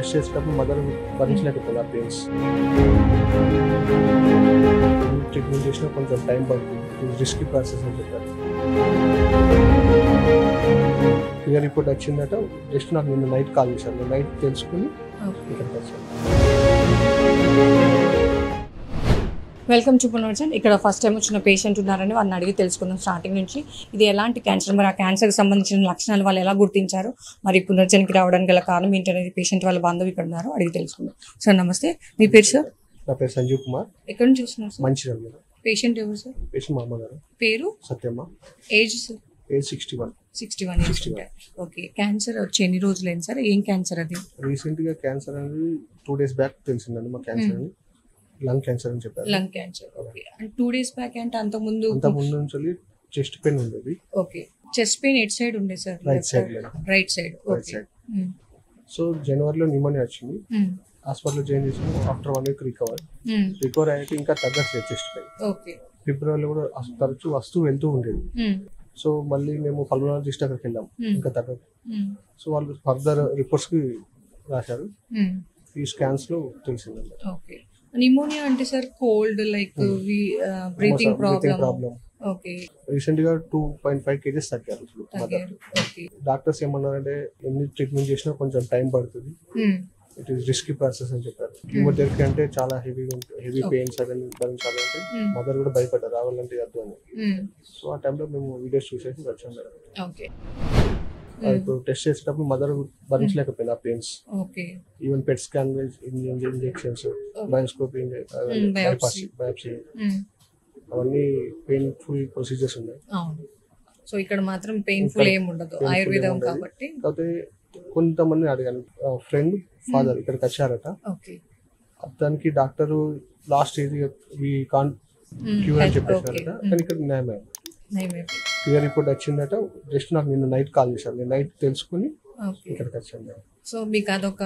Test చేసేటప్పుడు mother భరించలేకపోయింది ఆ పెయిన్స్. ట్రీట్మెంట్ చేసినా కొంచెం టైం పడుతుంది, రిస్కీ ప్రాసెస్ అని చెప్పారు. క్లియర్ రిపోర్ట్ వచ్చిందట. జస్ట్ నాకు నిన్న నైట్ కాల్ చేశాను, నేను నైట్ తెలుసుకుని ఇక్కడికి వచ్చాను. Welcome to పునర్జన్. ఇక్కడ ఫస్ట్ టైం వచ్చిన పేషెంట్ ఉన్నారని వాళ్ళని అడిగి తెలుసుకుందాం స్టార్టింగ్ నుంచి. ఇది ఎలాంటి క్యాన్సర్, మరి ఆ క్యాన్సర్కి సంబంధించిన లక్షణాలు వాళ్ళు ఎలా గుర్తించారు, మరి పునర్జన్కి రావడానికి గల కారణం ఏంటనేది పేషెంట్ వాళ్ళ బాంధవ్ ఇక్కడ ఉన్నారు, అడిగి తెలుసుకుందాం. సార్ నమస్తే, మీ పేరు సార్? నా పేరు సంజీవ్ కుమార్. ఎక్కడి నుంచి చూస్తున్నారు సార్? మంచిర్యాల. పేషెంట్ ఎవరు సార్? పేషెంట్ మా అమ్మగారు. పేరు? Satyamma. Age sir? Age 61. 61. Okay. Cancer వచ్చి ఎన్ని రోజులైంది సార్? ఏం క్యాన్సర్ అది? రీసెంట్గా క్యాన్సర్ అనేది 2 days బ్యాక్ తెలిసిందండి మా క్యాన్సర్ అని. లంగ్ క్యాన్సర్ అని చెప్పారు. Lung cancer. Okay. And 2 days back అంటే అంత ముందు నుంచి చెస్ట్ పెయిన్ ఉండేది. ఓకే. చెస్ట్ పెయిన్ ఎట్ సైడ్ ఉండే సార్? Right side. Right side. Okay. So జనవరిలో న్యూమోనియా వచ్చింది, హాస్పిటల్లో జాయిన్ చేసాము. ఆఫ్టర్ 1 week రికవర్ అయ్యాక ఇంకా తగ్గట్లేదు చెస్ట్ పెయిన్. ఓకే. ఫిబ్రవరిలో కూడా తరచూ వస్తూ వెళ్తూ ఉండేది. సో మళ్ళీ మేము పల్మనాలజిస్ట్ అక్కడికి వెళ్ళాం, ఇంకా తగ్గదు. సో వాళ్ళు ఫర్దర్ రిపోర్ట్స్ కి రాశారు. ఈ స్కాన్స్ లో తెలిసిందండి. ఓకే. నిమోనియా అంటే sir cold like breathing problem. Okay. Recent గా 2.5 kgs తగ్గారు. డాక్టర్స్ ఏమన్నారంటే ఎన్ని ట్రీట్మెంట్ చేసినా కొంచెం టైం పడుతుంది, ఇట్ ఈస్ రిస్కీ ప్రాసెస్ అని చెప్పారు. కీమోథెరపీ అంటే చాలా హెవీ పెయిన్స్ అవన్నీ భరించాలంటే మదర్ కూడా భయపడ్డారు, రావాలంటే వద్దు అని. సో ఆ టైంలో మేము వీడియోస్ చూసేసి వచ్చాం మేడం. ఇప్పుడు టెస్ట్ చేసేటప్పుడు మదర్ భరించలేకపోయింది ఆ pains. Even PET scan, injections, bioscopy, biopsy, అవన్నీ పెయిన్ఫుల్ ప్రొసీజర్స్ ఉన్నాయి. సో ఇక్కడ మాత్రం పెయిన్ఫుల్ ఏమి ఉండదు, ఆయుర్వేదం కాబట్టి. కాకపోతే కొంతమంది అడిగాను, ఫ్రెండ్ ఫాదర్ ఇక్కడికి వచ్చారట, అతనికి doctor last stage we can't cure అని చెప్పేసారట. కానీ ఇక్కడ న్యాయమే క్లియర్ రిపోర్ట్ వచ్చిందట. జస్ట్ నాకు నిన్న నైట్ కాల్ చేశాను, నేను నైట్ తెలుసుకుని ఇక్కడికి వచ్చాను. సో మీకు అదొక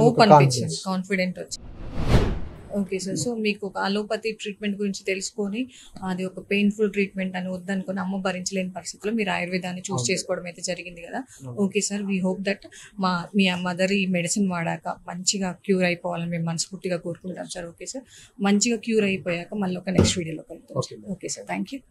హోప్ అనిపించింది, కాన్ఫిడెంట్ వచ్చింది. Okay sir. సో మీకు ఒక అలోపతి ట్రీట్మెంట్ గురించి తెలుసుకొని అది ఒక పెయిన్ఫుల్ ట్రీట్మెంట్ అని వద్దనుకుని అమ్మ భరించలేని పరిస్థితుల్లో మీరు ఆయుర్వేదాన్ని చూస్ చేసుకోవడం అయితే జరిగింది కదా. Okay sir, we hope that మీ మదర్ ఈ మెడిసిన్ వాడాక మంచిగా క్యూర్ అయిపోవాలని మేము మనస్ఫూర్తిగా కోరుకుంటాం సార్. ఓకే సార్, మంచిగా క్యూర్ అయిపోయాక మళ్ళీ ఒక నెక్స్ట్ వీడియోలో కలుగుతాం. Okay sir, thank you.